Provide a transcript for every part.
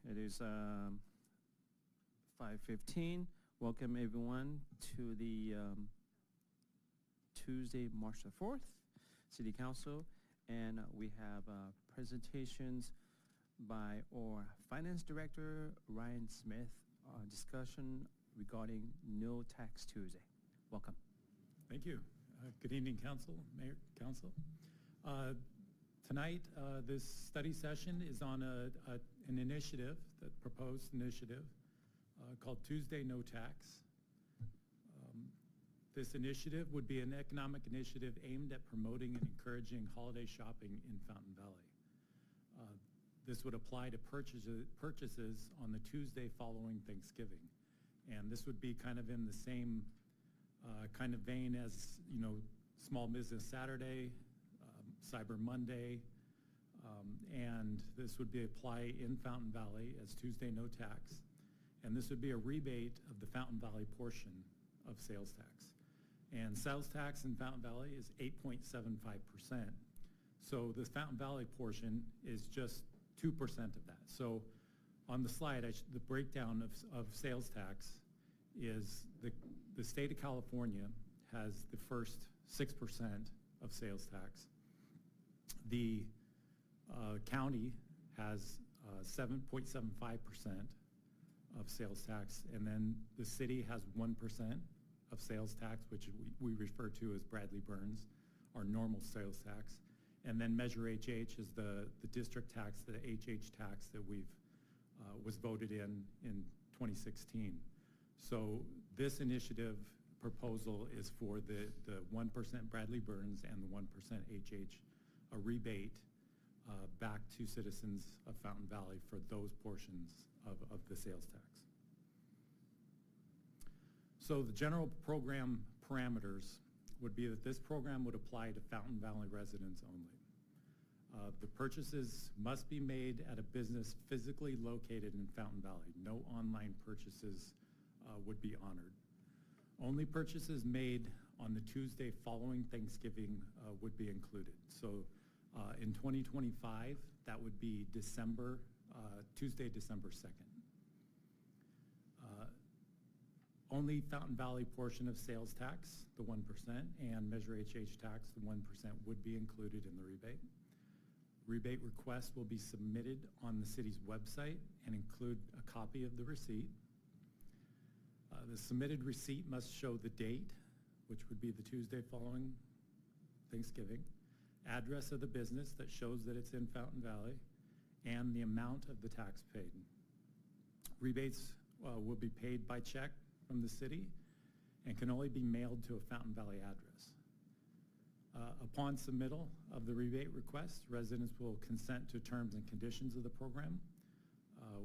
It is 5:15. Welcome everyone to the Tuesday, March the 4th, City Council. And we have presentations by our Finance Director, Ryan Smith, discussion regarding No Tax Tuesday. Welcome. Thank you. Good evening, Council, Mayor, Council. Tonight, this study session is on an initiative, the proposed initiative, called Tuesday No Tax. This initiative would be an economic initiative aimed at promoting and encouraging holiday shopping in Fountain Valley. This would apply to purchases on the Tuesday following Thanksgiving. And this would be kind of in the same kind of vein as, Small Business Saturday, Cyber Monday, and this would be apply in Fountain Valley as Tuesday No Tax. And this would be a rebate of the Fountain Valley portion of sales tax. And sales tax in Fountain Valley is 8.75%. So the Fountain Valley portion is just 2% of that. So on the slide, the breakdown of sales tax is the state of California has the first 6% of sales tax. The county has 7.75% of sales tax, and then the city has 1% of sales tax, which we refer to as Bradley Burns, our normal sales tax. And then Measure HH is the district tax, the HH tax that was voted in 2016. So this initiative proposal is for the 1% Bradley Burns and the 1% HH, a rebate back to citizens of Fountain Valley for those portions of the sales tax. So the general program parameters would be that this program would apply to Fountain Valley residents only. The purchases must be made at a business physically located in Fountain Valley. No online purchases would be honored. Only purchases made on the Tuesday following Thanksgiving would be included. So in 2025, that would be Tuesday, December 2nd. Only Fountain Valley portion of sales tax, the 1%, and Measure HH tax, the 1%, would be included in the rebate. Rebate request will be submitted on the city's website and include a copy of the receipt. The submitted receipt must show the date, which would be the Tuesday following Thanksgiving, address of the business that shows that it's in Fountain Valley, and the amount of the tax paid. Rebates will be paid by check from the city and can only be mailed to a Fountain Valley address. Upon submittal of the rebate request, residents will consent to terms and conditions of the program,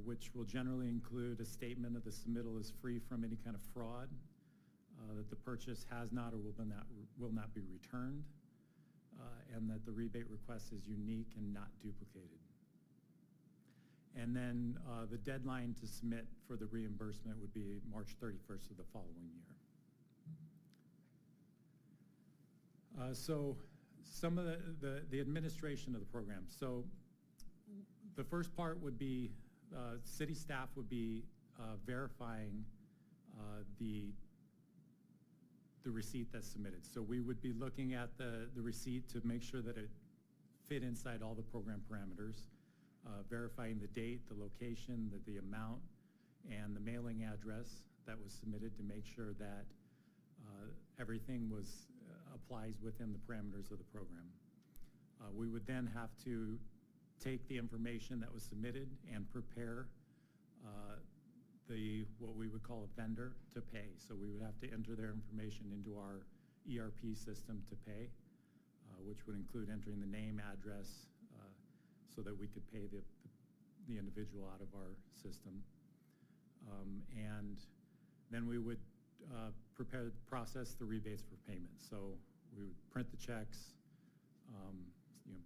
which will generally include a statement of the submittal is free from any kind of fraud, that the purchase has not or will not be returned, and that the rebate request is unique and not duplicated. And then the deadline to submit for the reimbursement would be March 31st of the following year. So some of the administration of the program. So the first part would be city staff would be verifying the receipt that's submitted. So we would be looking at the receipt to make sure that it fit inside all the program parameters, verifying the date, the location, the amount, and the mailing address that was submitted to make sure that everything applies within the parameters of the program. We would then have to take the information that was submitted and prepare what we would call a vendor to pay. So we would have to enter their information into our ERP system to pay, which would include entering the name, address, so that we could pay the individual out of our system. And then we would process the rebates for payment. So we would print the checks,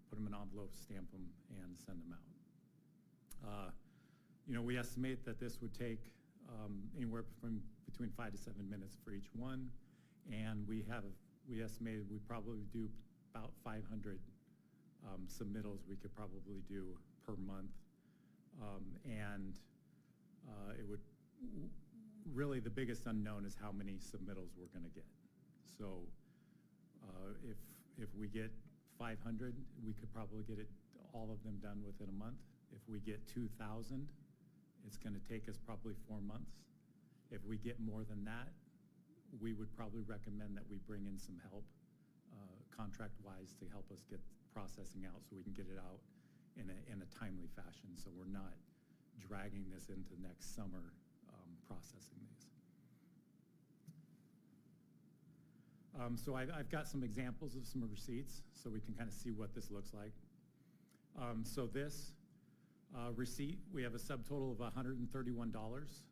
put them in envelopes, stamp them, and send them out. We estimate that this would take anywhere from between 5 to 7 minutes for each one, and we estimated we probably do about 500 submittals we could probably do per month. And it would, really the biggest unknown is how many submittals we're going to get. So if we get 500, we could probably get all of them done within a month. If we get 2,000, it's going to take us probably 4 months. If we get more than that, we would probably recommend that we bring in some help, contract-wise, to help us get processing out so we can get it out in a timely fashion, so we're not dragging this into next summer processing these. So I've got some examples of some receipts so we can kind of see what this looks like. So this receipt, we have a subtotal of $131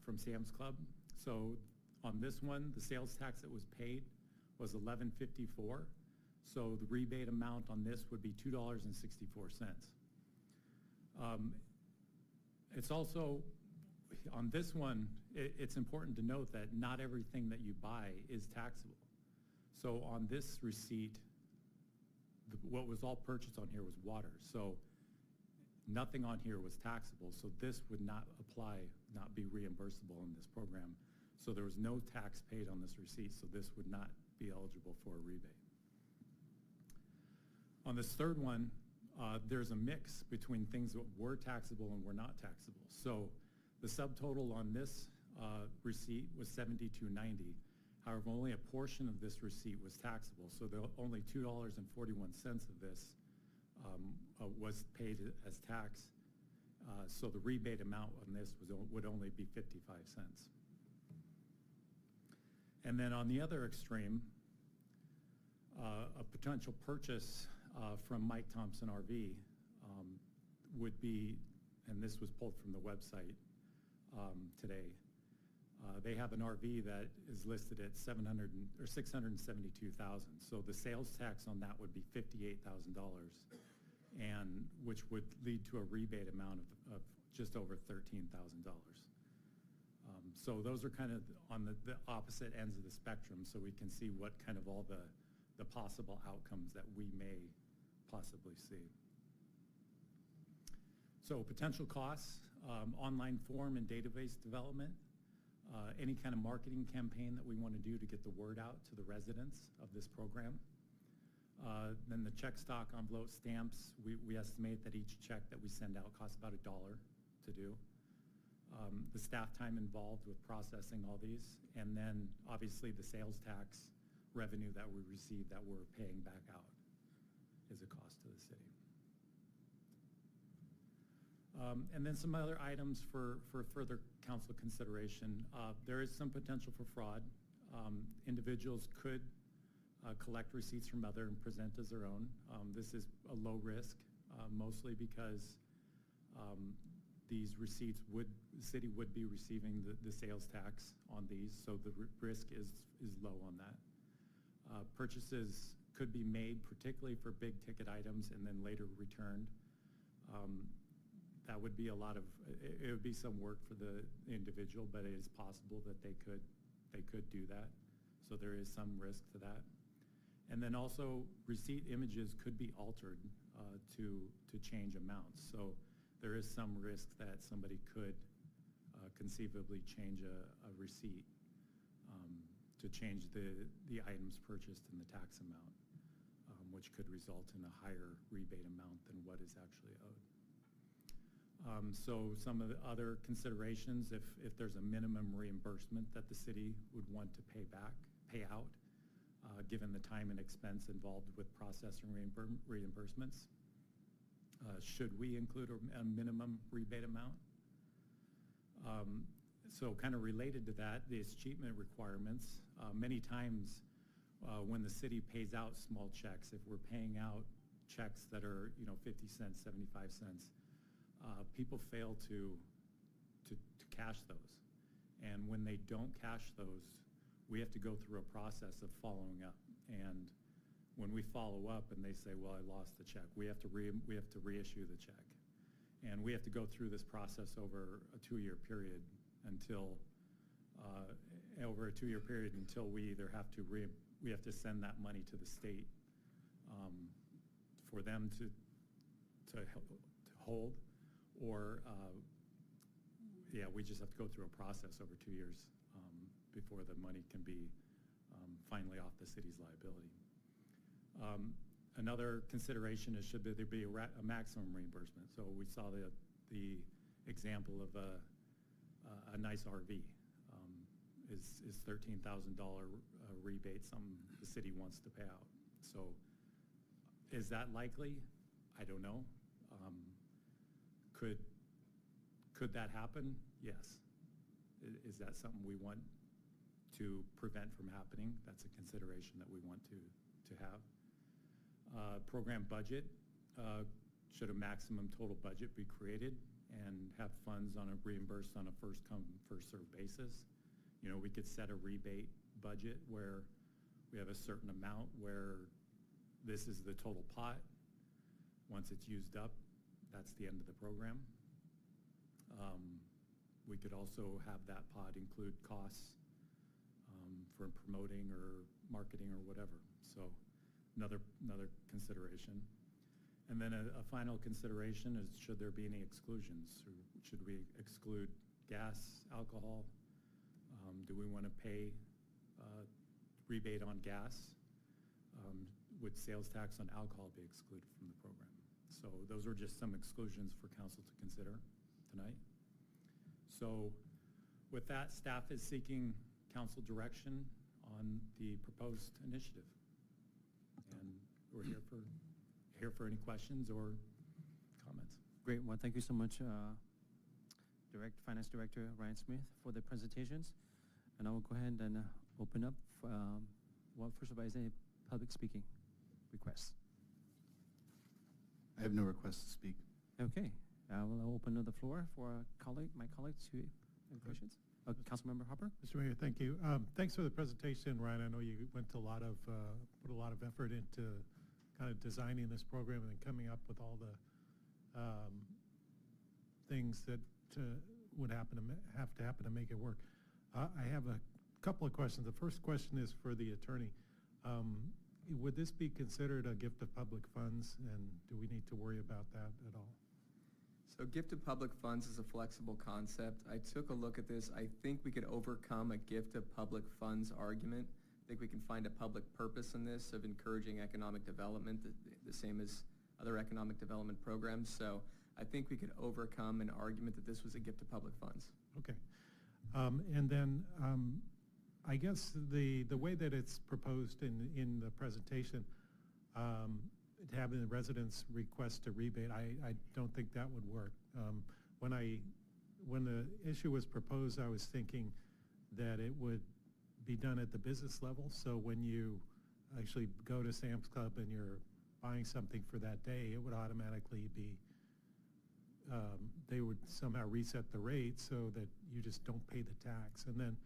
from Sam's Club. So on this one, the sales tax that was paid was $11.54. So the rebate amount on this would be $2.64. It's also, on this one, it's important to note that not everything that you buy is taxable. So on this receipt, what was all purchased on here was water. So nothing on here was taxable. So this would not apply, not be reimbursable in this program. So there was no tax paid on this receipt, so this would not be eligible for a rebate. On this third one, there's a mix between things that were taxable and were not taxable. So the subtotal on this receipt was $72.90. However, only a portion of this receipt was taxable. So only $2.41 of this was paid as tax. So the rebate amount on this would only be 55 cents. And then on the other extreme, a potential purchase from Mike Thompson RV would be, and this was pulled from the website today. They have an RV that is listed at $672,000. So the sales tax on that would be $58,000, and which would lead to a rebate amount of just over $13,000. So those are kind of on the opposite ends of the spectrum, so we can see what kind of all the possible outcomes that we may possibly see. So potential costs, online form and database development, any kind of marketing campaign that we want to do to get the word out to the residents of this program. Then the check stock, envelope, stamps, we estimate that each check that we send out costs about $1 to do. The staff time involved with processing all these, and then obviously the sales tax revenue that we receive that we're paying back out is a cost to the city. And then some other items for further council consideration. There is some potential for fraud. Individuals could collect receipts from other and present as their own. This is a low risk, mostly because these receipts the city would be receiving the sales tax on these, so the risk is low on that. Purchases could be made, particularly for big ticket items, and then later returned. That would be it would be some work for the individual, but it is possible that they could do that. So there is some risk to that. And then also receipt images could be altered to change amounts. So there is some risk that somebody could conceivably change a receipt to change the items purchased and the tax amount, which could result in a higher rebate amount than what is actually owed. So some of the other considerations, if there's a minimum reimbursement that the city would want to pay out, given the time and expense involved with processing reimbursements. Should we include a minimum rebate amount? So kind of related to that, the escheatment requirements. Many times when the city pays out small checks, if we're paying out checks that are 50 cents, 75 cents, people fail to cash those. And when they don't cash those, we have to go through a process of following up. And when we follow up and they say, well, I lost the check, we have to reissue the check. And we have to go through this process over a 2-year period until we either have to send that money to the state for them to hold, or yeah, we just have to go through a process over 2 years before the money can be finally off the city's liability. Another consideration is should there be a maximum reimbursement. So we saw the example of a nice RV. Is $13,000 rebate something the city wants to pay out? So is that likely? I don't know. Could that happen? Yes. Is that something we want to prevent from happening? That's a consideration that we want to have. Program budget, should a maximum total budget be created and have funds reimbursed on a first come, first served basis? You know, we could set a rebate budget where we have a certain amount where this is the total pot. Once it's used up, that's the end of the program. We could also have that pot include costs for promoting or marketing or whatever. So another consideration. And then a final consideration is should there be any exclusions? Or should we exclude gas, alcohol? Do we want to pay rebate on gas? Would sales tax on alcohol be excluded from the program? So those are just some exclusions for council to consider tonight. So with that, staff is seeking council direction on the proposed initiative. And we're here for any questions or comments. Great. Well, thank you so much, Finance Director Ryan Smith, for the presentations. And I will go ahead and open up for, first of all, is any public speaking requests? I have no requests to speak. Okay. I will open up the floor for my colleagues to any questions. Councilmember Hopper. Mr. Mayor, thank you. Thanks for the presentation, Ryan. I know you went to put a lot of effort into kind of designing this program and then coming up with all the things that would have to happen to make it work. I have a couple of questions. The first question is for the attorney. Would this be considered a gift of public funds, and do we need to worry about that at all? So gift of public funds is a flexible concept. I took a look at this. I think we could overcome a gift of public funds argument. I think we can find a public purpose in this of encouraging economic development, the same as other economic development programs. So I think we could overcome an argument that this was a gift of public funds. Okay. And then I guess the way that it's proposed in the presentation, having the residents request a rebate, I don't think that would work. When the issue was proposed, I was thinking that it would be done at the business level. So when you actually go to Sam's Club and you're buying something for that day, it would automatically be, they would somehow reset the rate so that you just don't pay the tax. And then,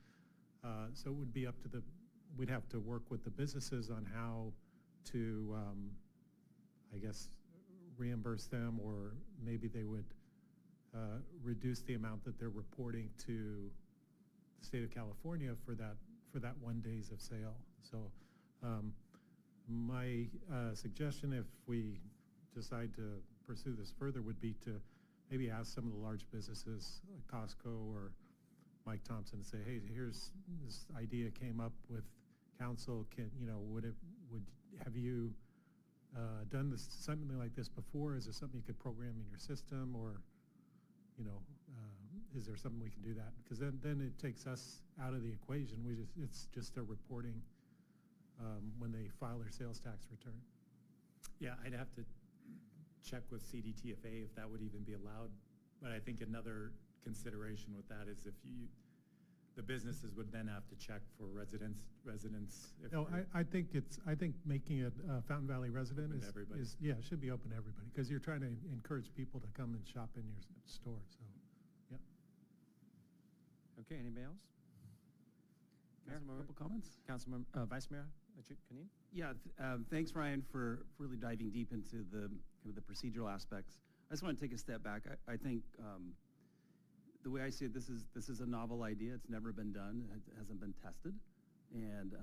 so it would be up to we'd have to work with the businesses on how to, I guess, reimburse them, or maybe they would reduce the amount that they're reporting to the state of California for that 1 day of sale. So my suggestion, if we decide to pursue this further, would be to maybe ask some of the large businesses, like Costco or Mike Thompson, to say, hey, here's this idea came up with council. Have you done something like this before? Is there something you could program in your system, or is there something we can do that? Because then it takes us out of the equation. It's just a reporting when they file their sales tax return. Yeah, I'd have to check with CDTFA if that would even be allowed. But I think another consideration with that is the businesses would then have to check for residents. No, I think making it Fountain Valley resident is it should be open to everybody, because you're trying to encourage people to come and shop in your store. So, yeah. Okay. Anybody else? Mayor, a couple comments? Councilmember, Vice Mayor Canine? Yeah, thanks, Ryan, for really diving deep into the procedural aspects. I just want to take a step back. I think the way I see it, this is a novel idea. It's never been done. It hasn't been tested, and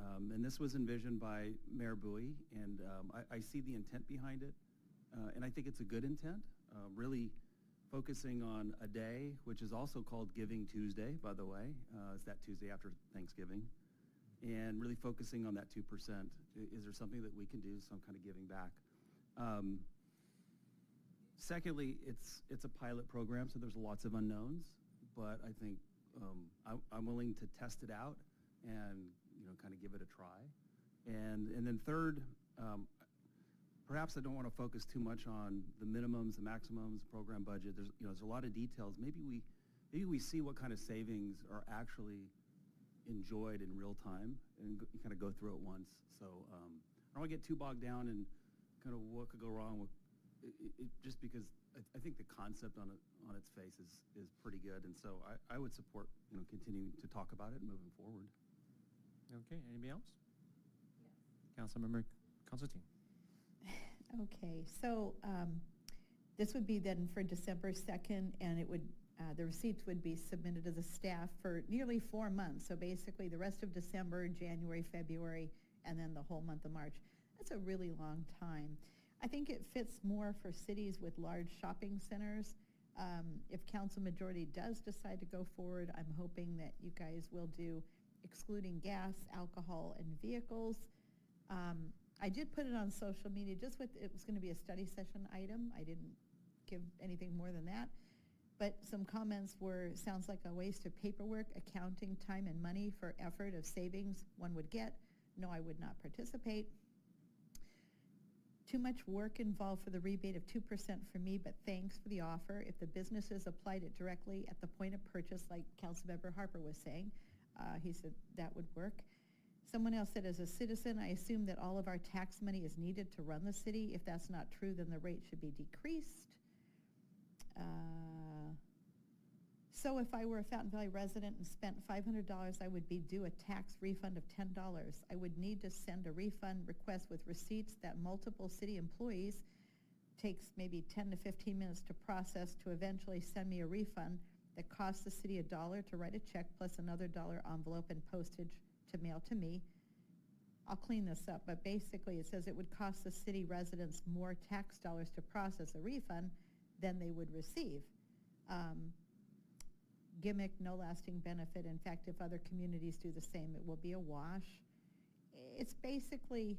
this was envisioned by Mayor Bui, and I see the intent behind it, and I think it's a good intent. Really focusing on a day, which is also called Giving Tuesday, by the way. It's that Tuesday after Thanksgiving. And really focusing on that 2%. Is there something that we can do, some kind of giving back? Secondly, it's a pilot program, so there's lots of unknowns, but I think I'm willing to test it out and kind of give it a try. And then third, perhaps I don't want to focus too much on the minimums, the maximums, program budget. There's a lot of details. Maybe we see what kind of savings are actually enjoyed in real time and kind of go through it once. So I don't want to get too bogged down in kind of what could go wrong with just because I think the concept on its face is pretty good, and so I would support continuing to talk about it and moving forward. Okay, anybody else? Yes. Councilmember Constantine. Okay, so this would be then for December 2nd, and it would the receipts would be submitted to the staff for nearly 4 months. So basically the rest of December, January, February, and then the whole month of March. That's a really long time. I think it fits more for cities with large shopping centers. If council majority does decide to go forward, I'm hoping that you guys will do excluding gas, alcohol, and vehicles. I did put it on social media just with, it was going to be a study session item. I didn't give anything more than that. But some comments were, sounds like a waste of paperwork, accounting, time, and money for effort of savings one would get. No, I would not participate. Too much work involved for the rebate of 2% for me, but thanks for the offer. If the businesses applied it directly at the point of purchase, like Councilmember Harper was saying, he said that would work. Someone else said, as a citizen, I assume that all of our tax money is needed to run the city. If that's not true, then the rate should be decreased. So if I were a Fountain Valley resident and spent $500, I would be due a tax refund of $10. I would need to send a refund request with receipts that multiple city employees takes maybe 10 to 15 minutes to process to eventually send me a refund that costs the city $1 to write a check plus another $1 envelope and postage to mail to me. I'll clean this up, but basically it says it would cost the city residents more tax dollars to process a refund than they would receive. Gimmick, no lasting benefit. In fact, if other communities do the same, it will be a wash. It's basically,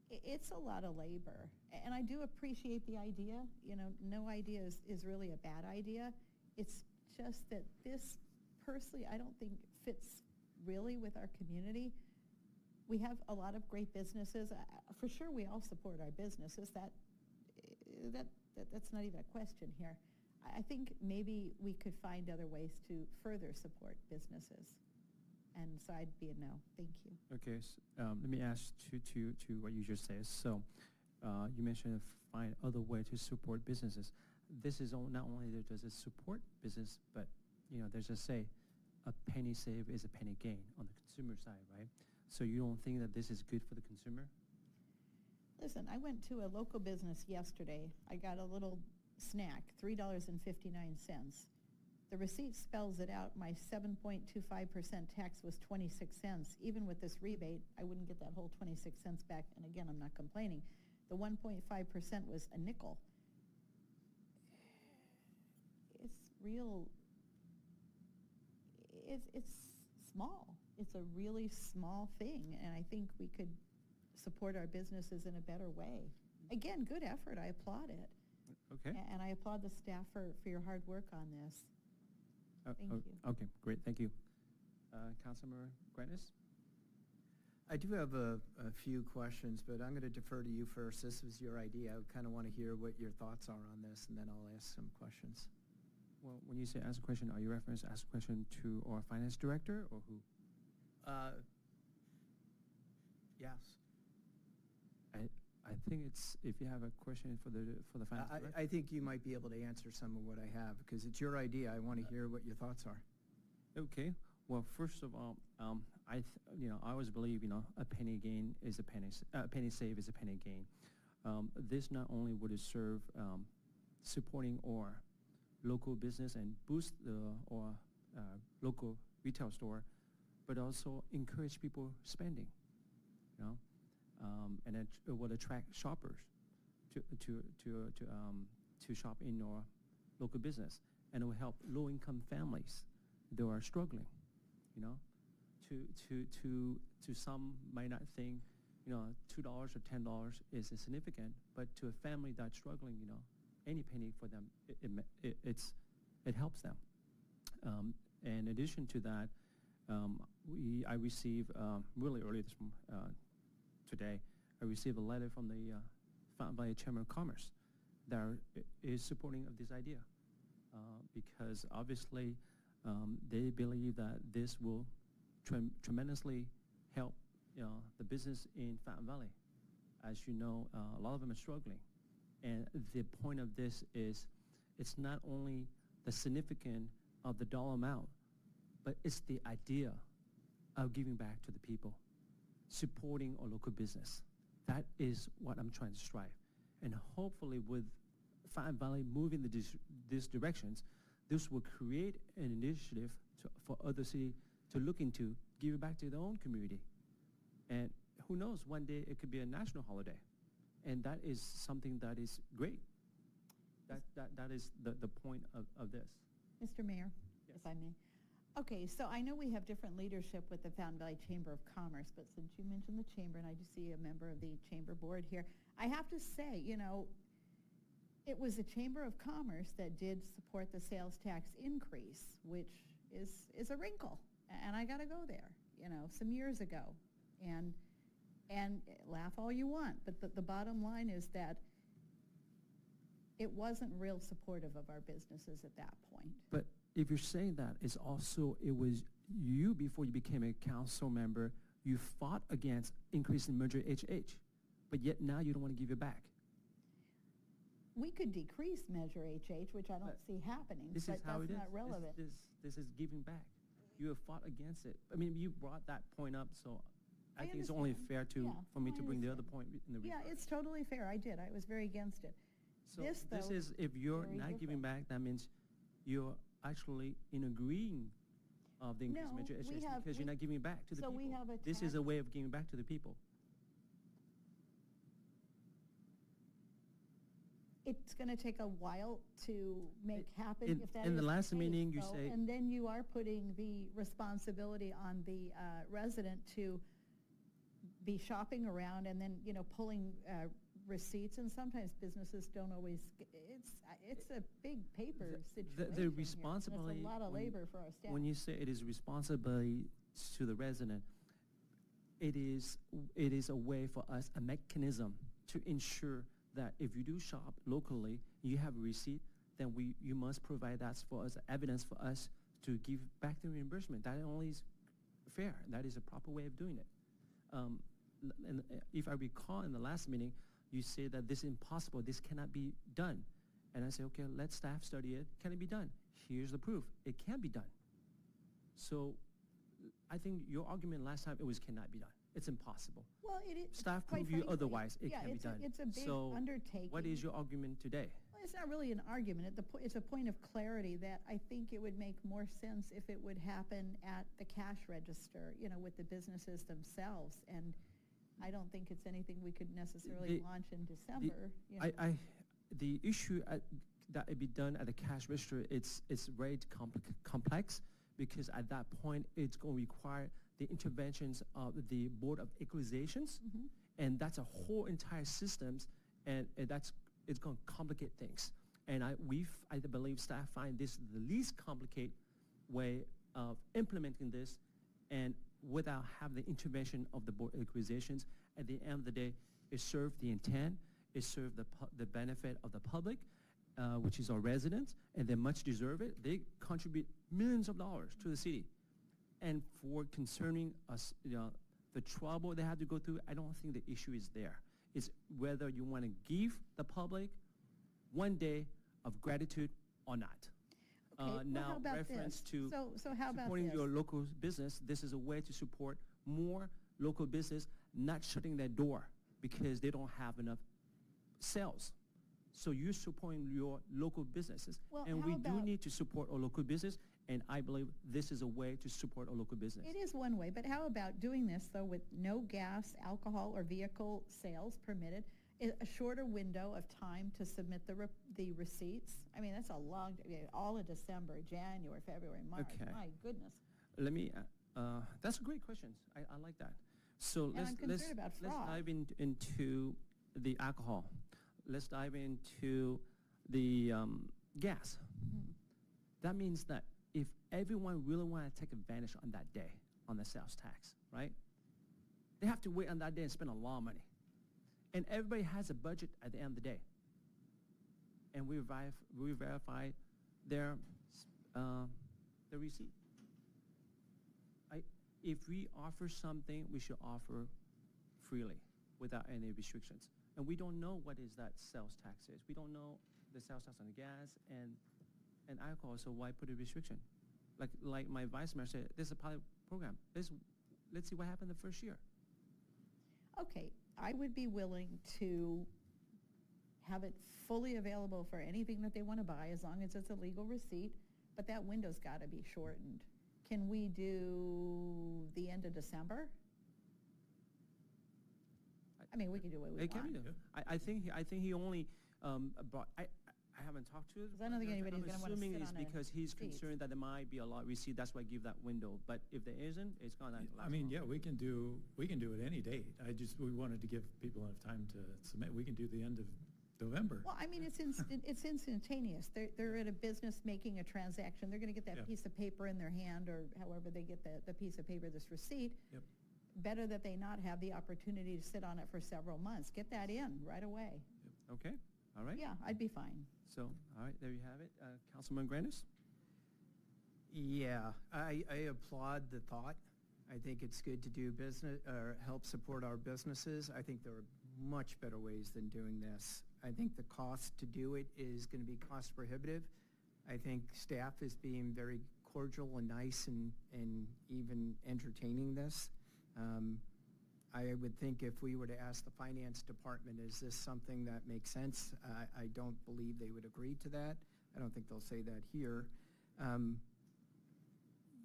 it's a lot of labor. And I do appreciate the idea. No idea is really a bad idea. It's just that this, personally, I don't think fits really with our community. We have a lot of great businesses. For sure, we all support our businesses. That's not even a question here. I think maybe we could find other ways to further support businesses. And so I'd be a no. Thank you. Okay, let me ask to what you just said. So you mentioned find other way to support businesses. This is not only does it support business, but there's a say, a penny saved is a penny gain on the consumer side, right? So you don't think that this is good for the consumer? Listen, I went to a local business yesterday. I got a little snack, $3.59. The receipt spells it out. My 7.25% tax was 26 cents. Even with this rebate, I wouldn't get that whole 26 cents back. And again, I'm not complaining. The 1.5% was a nickel. It's real, it's small. It's a really small thing. And I think we could support our businesses in a better way. Again, good effort. I applaud it. Okay. And I applaud the staff for your hard work on this. Thank you. Okay, great. Thank you. Councilmember Grannis? I do have a few questions, but I'm going to defer to you first. This was your idea. I kind of want to hear what your thoughts are on this, and then I'll ask some questions. Well, when you say ask a question, are you referring to ask a question to our finance director or who? Yes. I think it's, if you have a question for the finance director. I think you might be able to answer some of what I have, because it's your idea. I want to hear what your thoughts are. Okay. Well, first of all, I always believe, a penny gain is a penny save is a penny gain. This not only would it serve supporting our local business and boost our local retail store, but also encourage people spending, and it will attract shoppers to to shop in your local business, and it will help low-income families that are struggling, you know. To some might not think, you know, $2 or $10 is insignificant, but to a family that's struggling, you know, any penny for them, it helps them. In addition to that, I received really early today, I received a letter from the Fountain Valley Chamber of Commerce that is supporting of this idea, because obviously they believe that this will tremendously help, you know, the business in Fountain Valley. As you know, a lot of them are struggling, and the point of this is, it's not only the significance of the dollar amount, but it's the idea of giving back to the people, supporting our local business. That is what I'm trying to strive. And hopefully with Fountain Valley moving these directions, this will create an initiative for other cities to look into, give back to their own community. And who knows, one day it could be a national holiday. And that is something that is great. That is the point of this. Mr. Mayor, Yes. if I may. Okay, so I know we have different leadership with the Fountain Valley Chamber of Commerce, but since you mentioned the chamber, and I just see a member of the chamber board here, I have to say, you know, it was the Chamber of Commerce that did support the sales tax increase, which is a wrinkle, and I got to go there, you know, some years ago, and laugh all you want, but the bottom line is that it wasn't real supportive of our businesses at that point. But if you're saying that, it's also, it was you, before you became a council member, you fought against increasing Measure HH, but yet now you don't want to give it back. We could decrease Measure HH, which I don't But see happening, This but is how that's it is. not relevant. This is giving back. You have fought against it. I mean, you brought that point up, so I think it's only understand. fair Yeah, for me no, to I bring the other understand. point in the Yeah, reverse. it's totally fair. I did. I was very against it. So this, though, is, if you're very not giving different. back, that means you're actually in agreeing of the increased No, Measure we HH have- because you're not giving back to the so people. we have a This is a tax- way of giving back to the people. It's going to take a while to make happen in- if that in is the last case, meeting, you though, say- and then you are putting the responsibility on the resident to be shopping around and then, you know, pulling receipts, and sometimes businesses don't always, it's a big paper situation here, and responsibility. it's a lot of when- labor for our staff. When you say it is responsibility to the resident, it is a way for us, a mechanism to ensure that if you do shop locally, you have a receipt, then you must provide that for us, evidence for us to give back the reimbursement. That only is fair. That is a proper way of doing it. And if I recall in the last meeting, you say that this is impossible, this cannot be done. And I say, okay, let staff study it. Can it be done? Here's the proof. It can be done. So I think your argument last time, it was cannot be done. It's impossible. Well, it is. Staff quite prove you frankly, otherwise. It yeah, can be done. It's a big So undertaking. what is your argument today? Well, it's not really an argument. It's a point of clarity that I think it would make more sense if it would happen at the cash register, you know, with the businesses themselves. And I don't think it's anything we could necessarily launch in December. You know. The issue that it be done at the cash register, it's very complex, because at that point it's going to require the interventions of the Board of Equalizations, Mhm. and that's a whole entire systems, and it's going to complicate things. And I believe staff find this the least complicated way of implementing this, and without having the intervention of the Board of Equalizations. At the end of the day, it served the intent, it served the benefit of the public, which is our residents, and they much deserve it. They contribute millions of dollars to the city. And for concerning us, you know, the trouble they have to go through, I don't think the issue is there. It's whether you want to give the public one day of gratitude or not. Okay, well, Now, how about reference this? to So how about supporting this? your local business, this is a way to support more local business, not shutting their door because they don't have enough sales. So you're supporting your local businesses. Well, And how we do about- need to support our local business, and I believe this is a way to support our local business. It is one way, but how about doing this, though, with no gas, alcohol, or vehicle sales permitted A shorter window of time to submit the receipts? I mean, that's a long, all of December, January, February, March. Okay. My goodness. Let me, that's a great question. I like that. So And I'm concerned about let's fraud. dive into the alcohol. Let's dive into the gas. Hmm. That means that if everyone really want to take advantage on that day, on the sales tax, right? They have to wait on that day and spend a lot of money. And everybody has a budget at the end of the day. And we verify their receipt. If we offer something, we should offer freely without any restrictions. And we don't know what is that sales tax is. We don't know the sales tax on the gas and alcohol, so why put a restriction? Like my vice mayor said, this is a pilot program. Let's see what happened the first year. Okay, I would be willing to have it fully available for anything that they want to buy, as long as it's a legal receipt, but that window's got to be shortened. Can we do the end of December? I mean, we can do what we It can want. be done. I think he only brought. I haven't talked to it. 'Cause I don't think anybody's gonna wanna I'm assuming sit it's on a because he's seat. concerned that there might be a lot of receipt. That's why I give that window. But if there isn't, it's gonna last I mean, long. yeah, we can do it any date. We wanted to give people enough time to submit. We can do the end of November. Well, I mean, it's instantaneous. They're at a business making a transaction. They're gonna get that Yeah. piece of paper in their hand, or however they get the piece of paper, this receipt. Yep. Better that they not have the opportunity to sit on it for several months. Get that in right away. Okay. All right. Yeah, I'd be fine. So, all right, there you have it. Councilman Grandis? Yeah, I applaud the thought. I think it's good to do business, or help support our businesses. I think there are much better ways than doing this. I think the cost to do it is going to be cost prohibitive. I think staff is being very cordial and nice and even entertaining this. I would think if we were to ask the finance department, is this something that makes sense? I don't believe they would agree to that. I don't think they'll say that here.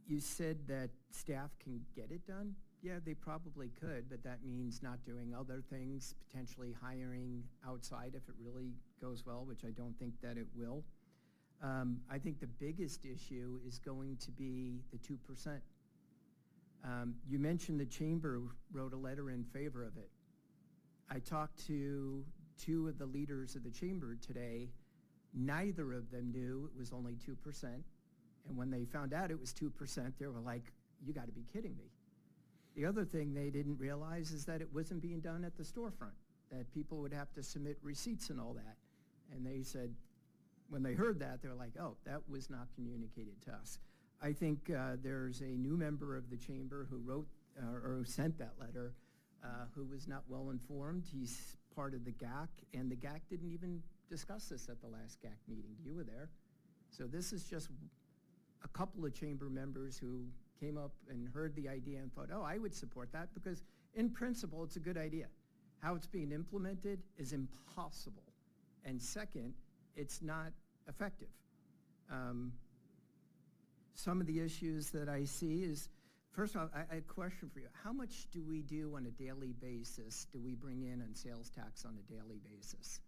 You said that staff can get it done. Yeah, they probably could, but that means not doing other things, potentially hiring outside if it really goes well, which I don't think that it will. I think the biggest issue is going to be the 2%. You mentioned the chamber wrote a letter in favor of it. I talked to two of the leaders of the chamber today. Neither of them knew it was only 2%. And when they found out it was 2%, they were like, you got to be kidding me. The other thing they didn't realize is that it wasn't being done at the storefront, that people would have to submit receipts and all that. And they said, when they heard that, they were like, oh, that was not communicated to us. I think there's a new member of the chamber who wrote or sent that letter who was not well informed. He's part of the GAC, and the GAC didn't even discuss this at the last GAC meeting. You were there. So this is just a couple of chamber members who came up and heard the idea and thought, oh, I would support that, because in principle, it's a good idea. How it's being implemented is impossible. And second, it's not effective. Some of the issues that I see is, first of all, I have a question for you. How much do we do on a daily basis, do we bring in sales tax on a daily basis?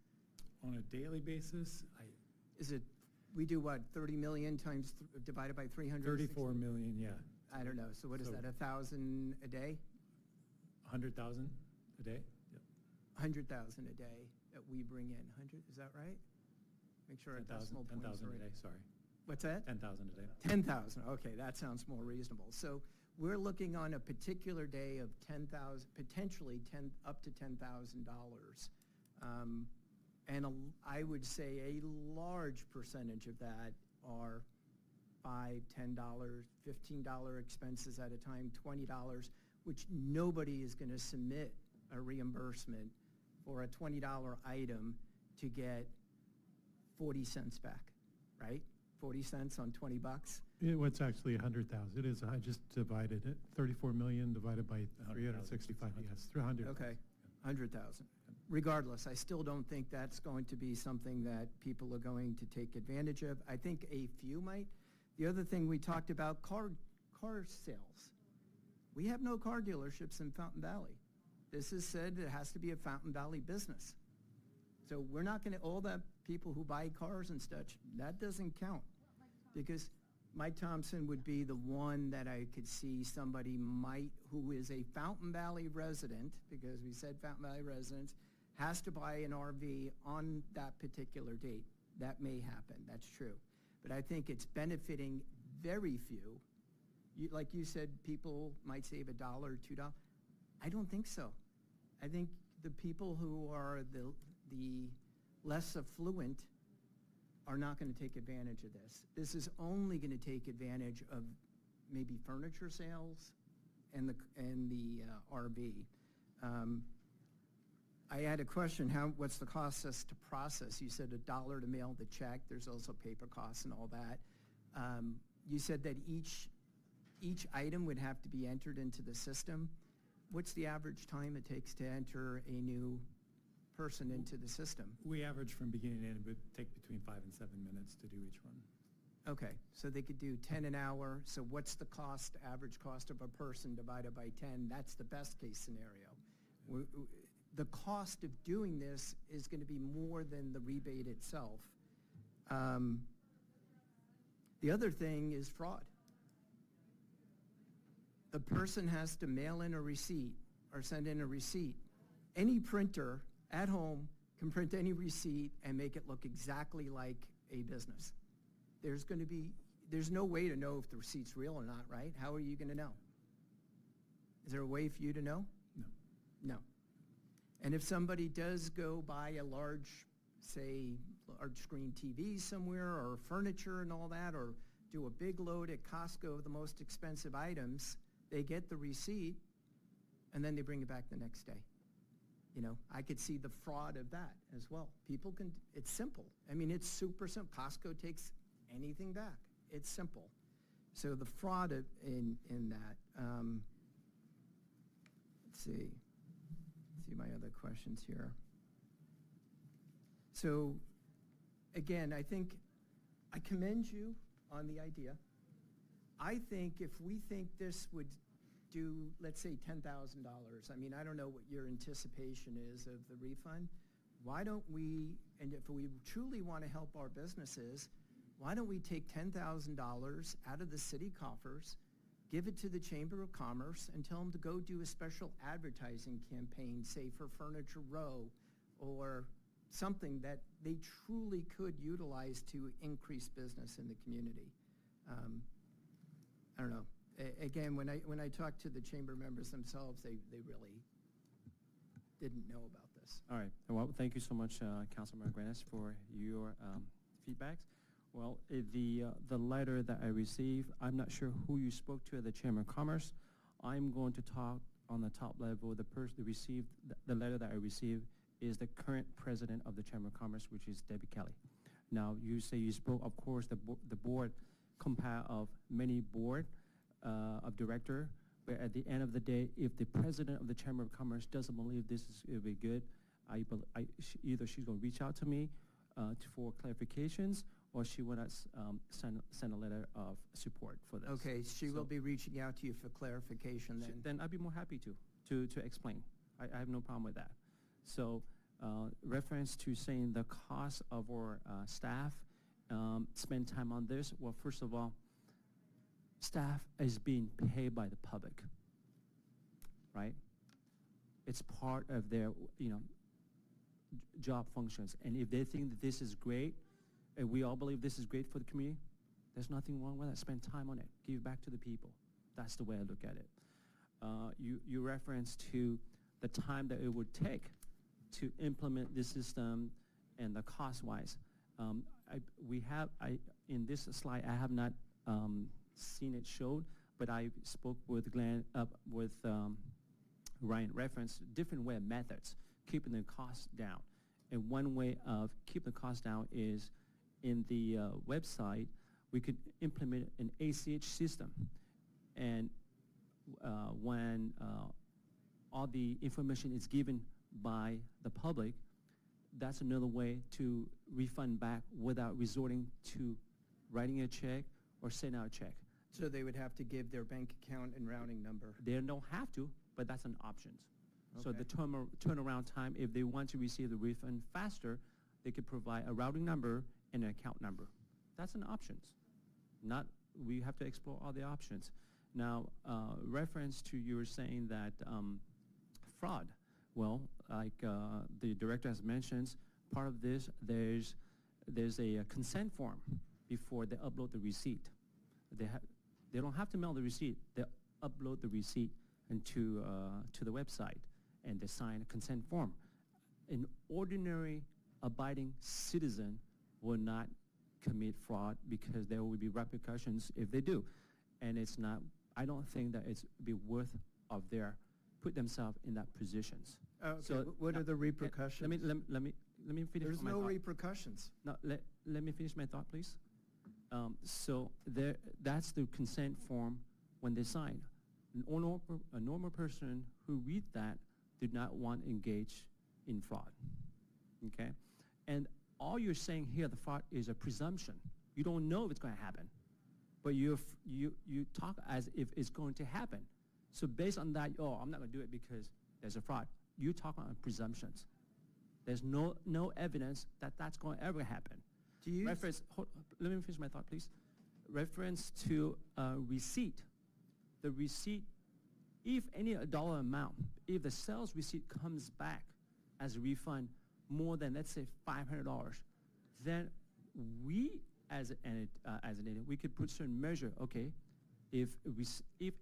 On a daily basis, Is it, we do what, 30 million times, divided by 360? 34 million, yeah. I don't know. So what is that, 1,000 a day? 100,000 a day? Yep. 100,000 a day that we bring in. 100, is that right? Make sure our 10,000 decimal points 10,000 are a right. day, sorry. What's that? 10,000 a day. 10,000, okay, that sounds more reasonable. So we're looking on a particular day of 10,000, potentially up to $10,000. And I would say a large percentage of that are $5, $10, $15 expenses at a time, $20, which nobody is going to submit a reimbursement for a $20 item to get 40 cents back, right? 40 cents on 20 bucks. What's actually 100,000? It is, I just divided it, 34 million divided by 365, yes, 300. Okay, 100,000. Regardless, I still don't think that's going to be something that people are going to take advantage of. I think a few might. The other thing we talked about, car sales. We have no car dealerships in Fountain Valley. This is said it has to be a Fountain Valley business. So we're not going to, all the people who buy cars and such, that doesn't count. Because Mike Thompson would be the one that I could see somebody who is a Fountain Valley resident, because we said Fountain Valley residents, has to buy an RV on that particular date. That may happen, that's true. But I think it's benefiting very few. Like you said, people might save $1 or $2. I don't think so. I think the people who are the less affluent are not going to take advantage of this. This is only going to take advantage of maybe furniture sales and the RV. I had a question, what's the cost us to process? You said $1 to mail the check. There's also paper costs and all that. You said that each item would have to be entered into the system. What's the average time it takes to enter a new person into the system? We average from beginning to end, it would take between 5 and 7 minutes to do each one. Okay, so they could do 10 an hour. So what's the average cost of a person divided by 10? That's the best case scenario. The cost of doing this is going to be more than the rebate itself. The other thing is fraud. The person has to mail in a receipt or send in a receipt. Any printer at home can print any receipt and make it look exactly like a business. There's no way to know if the receipt's real or not, right? How are you going to know? Is there a way for you to know? No. No. And if somebody does go buy a large screen TV somewhere, or furniture and all that, or do a big load at Costco of the most expensive items, they get the receipt, and then they bring it back the next day. I could see the fraud of that as well. It's simple. I mean, it's super simple. Costco takes anything back. It's simple. So the fraud in that, let's see my other questions here. So again, I think I commend you on the idea. I think if we think this would do, let's say, $10,000, I mean, I don't know what your anticipation is of the refund. Why don't we, and if we truly want to help our businesses, why don't we take $10,000 out of the city coffers, give it to the Chamber of Commerce, and tell them to go do a special advertising campaign, say for Furniture Row, or something that they truly could utilize to increase business in the community. I don't know. Again, when I talked to the chamber members themselves, they really didn't know about this. All right. Well, thank you so much, Councilmember Granis, for your feedbacks. Well, the letter that I received, I'm not sure who you spoke to at the Chamber of Commerce. I'm going to talk on the top level. The person that received the letter that I received is the current president of the Chamber of Commerce, which is Debbie Kelly. Now, you say you spoke, of course, the board compile of many board of director, but at the end of the day, if the president of the Chamber of Commerce doesn't believe this will be good, either she's going to reach out to me for clarifications, or she will send a letter of support for this. Okay, she will be reaching out to you for clarification then. Then I'd be more happy to explain. I have no problem with that. So reference to saying the cost of our staff spend time on this, well, first of all, staff is being paid by the public, right? It's part of their, job functions. And if they think that this is great, and we all believe this is great for the community, there's nothing wrong with that. Spend time on it. Give back to the people. That's the way I look at it. You reference to the time that it would take to implement this system and the cost-wise. In this slide, I have not seen it showed, but I spoke with Ryan, reference different way of methods, keeping the cost down. And one way of keeping the cost down is in the website, we could implement an ACH system. And when all the information is given by the public, that's another way to refund back without resorting to writing a check or sending out a check. So they would have to give their bank account and routing number. They don't have to, but that's an option. So Okay. the turnaround time, if they want to receive the refund faster, they could provide a routing number and an account number. That's an options. Not, we have to explore all the options. Now, reference to you were saying that fraud. Well, like the director has mentioned, part of this, there's a consent form before they upload the receipt. They don't have to mail the receipt. They upload the receipt into to the website, and they sign a consent form. An ordinary abiding citizen will not commit fraud because there will be repercussions if they do. And it's not, I don't think that it's be worth of their, put themselves in that positions. Okay, So what now, are the repercussions? Let me finish There's my no thought. repercussions. No, let me finish my thought, please. So that's the consent form when they sign. A normal person who read that did not want to engage in fraud, okay? And all you're saying here, the fraud is a presumption. You don't know if it's going to happen, but you talk as if it's going to happen. So based on that, oh, I'm not going to do it because there's a fraud. You talk on presumptions. There's no evidence that that's going to ever happen. Do you? Let me finish my thought, please. Reference to receipt. The receipt, if any dollar amount, if the sales receipt comes back as a refund more than, let's say, $500, then we, as an entity, we could put certain measure. Okay, if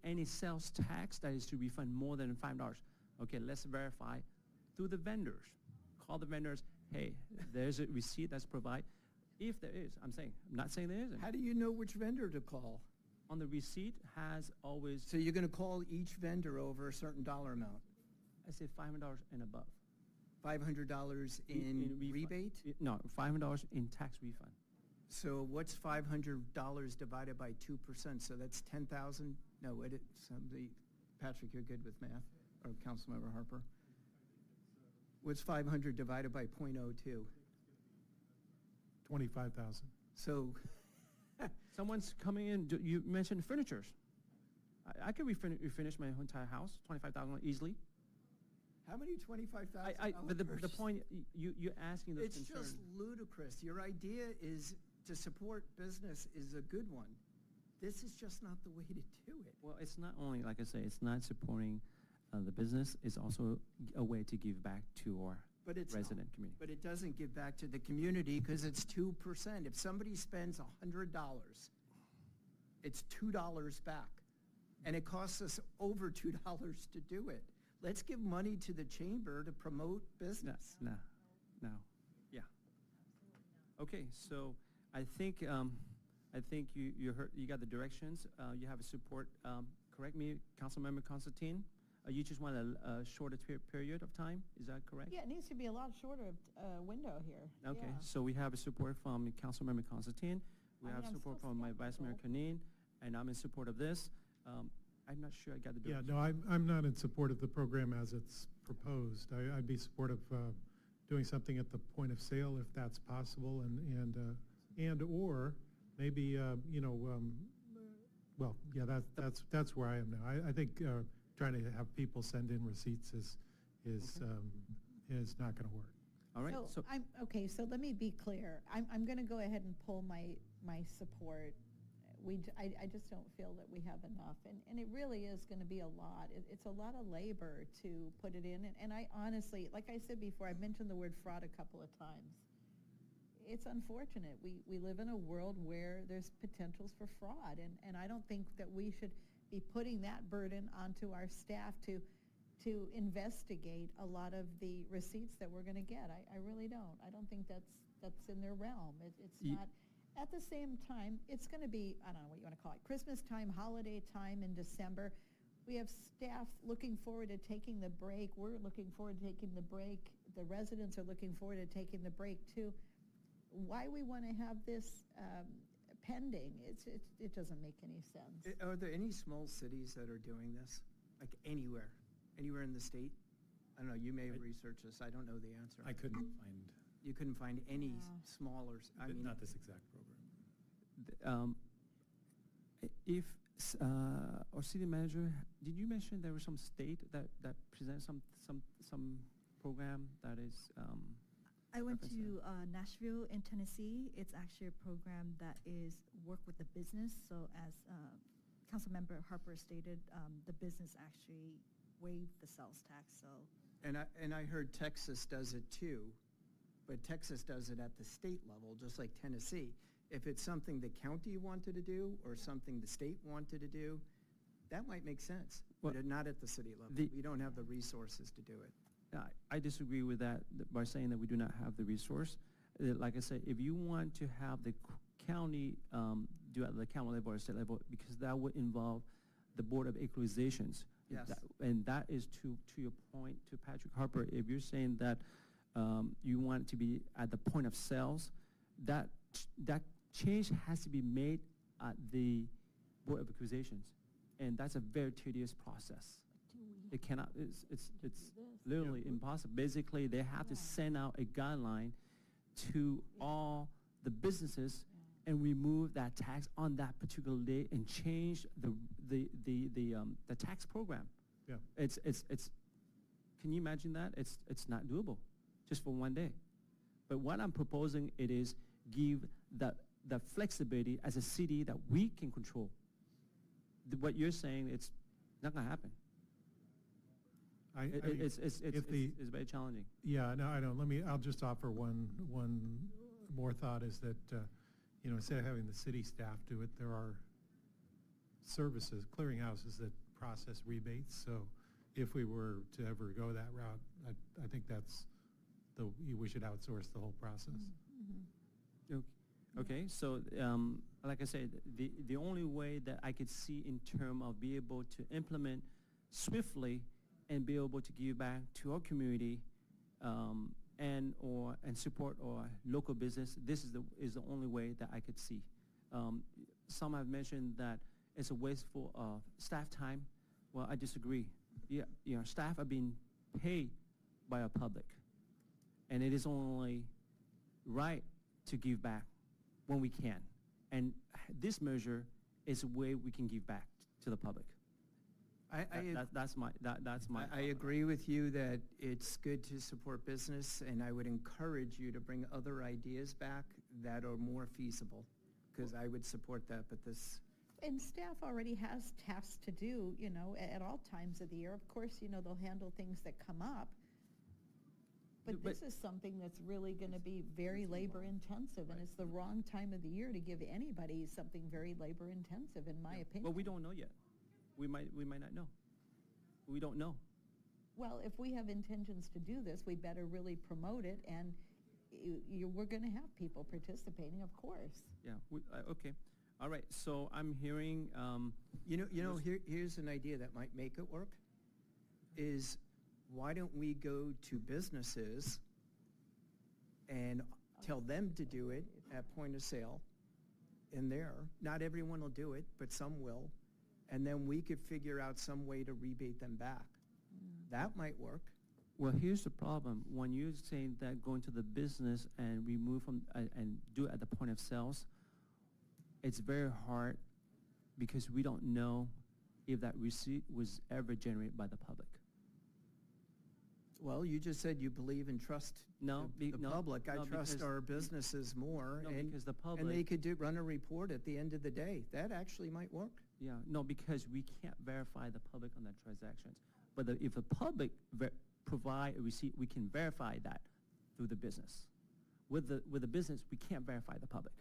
any sales tax that is to refund more than $5, okay, let's verify through the vendors. Call the vendors. Hey, there's a receipt that's provided. If there is, I'm not saying there isn't. How do you know which vendor to call? On the receipt has always, So you're going to call each vendor over a certain dollar amount? I say $500 and above. $500 in refund. rebate? No, $500 in tax refund. So what's $500 divided by 2%? So that's 10,000? No, Patrick, you're good with math, or Councilmember Harper? What's 500 divided by 0.02? 25,000. So Someone's coming in, you mentioned furnitures. I could refinish my entire house, $25,000 easily. how many $25,000? But the point, you're asking those It's concerns. just ludicrous. Your idea is to support business is a good one. This is just not the way to do it. Well, it's not only, like I say, it's not supporting the business, it's also a way to give back to our But it's resident not. community. But it doesn't give back to the community because it's 2%. If somebody spends $100, it's $2 back. And it costs us over $2 to do it. Let's give money to the chamber to promote business. No. Yeah. Okay, so I think you heard, you got the directions. You have a support. Correct me, Councilmember Constantine. You just want a shorter period of time. Is that correct? Yeah, it needs to be a lot shorter window here. Okay, Yeah. so we have a support from Councilmember Constantine. We I mean, have I'm support so from my Vice Mayor skeptical. Canine, and I'm in support of this. I'm not sure I got the Yeah, direction. no, I'm not in support of the program as it's proposed. I'd be supportive of doing something at the point of sale if that's possible, and or maybe well, yeah, that's where I am now. I think trying to have people send in receipts is not going to work. All right, so Okay, so let me be clear. I'm going to go ahead and pull my support. I just don't feel that we have enough, and it really is going to be a lot. It's a lot of labor to put it in, and I honestly, like I said before, I've mentioned the word fraud a couple of times. It's unfortunate. We live in a world where there's potentials for fraud, and I don't think that we should be putting that burden onto our staff to investigate a lot of the receipts that we're going to get. I really don't. I don't think that's in their realm. It's not. At the same time, it's going to be, I don't know what you want to call it, Christmas time, holiday time in December. We have staff looking forward to taking the break. We're looking forward to taking the break. The residents are looking forward to taking the break too. Why we want to have this pending, it doesn't make any sense. Are there any small cities that are doing this? Like anywhere in the state? I don't know, you may have researched this, I don't know the answer. I couldn't find, You couldn't find any Yeah. smaller, I mean. not this exact program. if our city manager, did you mention there was some state that presents some program that is I went reference to Nashville in Tennessee. It's actually a program that is work with the business. So as Councilmember Harper stated, the business actually waived the sales tax. So And I heard Texas does it too, but Texas does it at the state level, just like Tennessee. If it's something the county wanted to do or something the state wanted to do, that might make sense, Well, but not at the city level. the- We don't have the resources to do it. I disagree with that by saying that we do not have the resource. Like I said, if you want to have the county do at the county level or state level, because that would involve the Board of Equalizations. Yes. And that is to your point, to Patrick Harper, if you're saying that you want it to be at the point of sales, that change has to be made at the Board of Accusations. And that's a very tedious process. It cannot, it's literally impossible. Basically, they have to send out a guideline to all the businesses and remove that tax on that particular day and change the tax program. Yeah. It's can you imagine that? It's not doable, just for one day. But what I'm proposing, it is give the flexibility as a city that we can control. What you're saying, it's not gonna happen. I mean, It's if the- very challenging. Yeah, no, I know. I'll just offer one more thought is that, instead of having the city staff do it, there are services, clearinghouses that process rebates. So if we were to ever go that route, I think we should outsource the whole process. Okay, so like I said, the only way that I could see in terms of be able to implement swiftly and be able to give back to our community and support our local business, this is the only way that I could see. Some have mentioned that it's a wasteful of staff time. Well, I disagree. Yeah, staff are being paid by our public, and it is only right to give back when we can. And this measure is a way we can give back to the public. That's my. I agree with you that it's good to support business, and I would encourage you to bring other ideas back that are more feasible, because I would support that, but this. And staff already has tasks to do, at all times of the year. Of course, they'll handle things that come up. But this is something that's really going to be very labor intensive, and it's the wrong time of the year to give anybody something very labor intensive, in my opinion. Well, we don't know yet. We might not know. We don't know. Well, if we have intentions to do this, we better really promote it, and we're going to have people participating, of course. Yeah. Okay. All right. So I'm hearing. Here's an idea that might make it work. Is why don't we go to businesses and tell them to do it at point of sale in there? Not everyone will do it, but some will. And then we could figure out some way to rebate them back. That might work. Well, here's the problem. When you're saying that going to the business and remove from and do it at the point of sales, it's very hard because we don't know if that receipt was ever generated by the public. Well, you just said you believe and trust the public. I trust our businesses more. No, because the public. And they could run a report at the end of the day. That actually might work. Yeah, no, because we can't verify the public on that transactions. But if the public provide a receipt, we can verify that through the business. With the business, we can't verify the public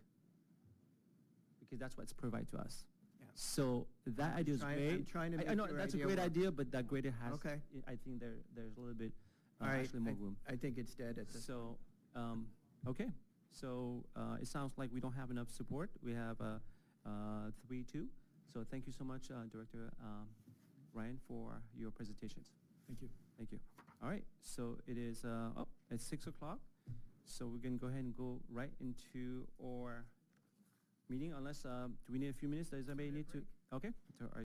because that's what's provided to us. Yeah. So that idea is great. I'm trying to make I know your that's idea a great work. idea, but that greater has. Okay. I think there's a little bit All right. actually more room. I think it's dead at this. So, okay. So it sounds like we don't have enough support. We have 3-2. So thank you so much, Director Ryan, for your presentations. Thank you. Thank you. All right. So it is it's 6 o'clock. So we're gonna go ahead and go right into our meeting. Unless do we need a few minutes? Does anybody need to? Okay. So,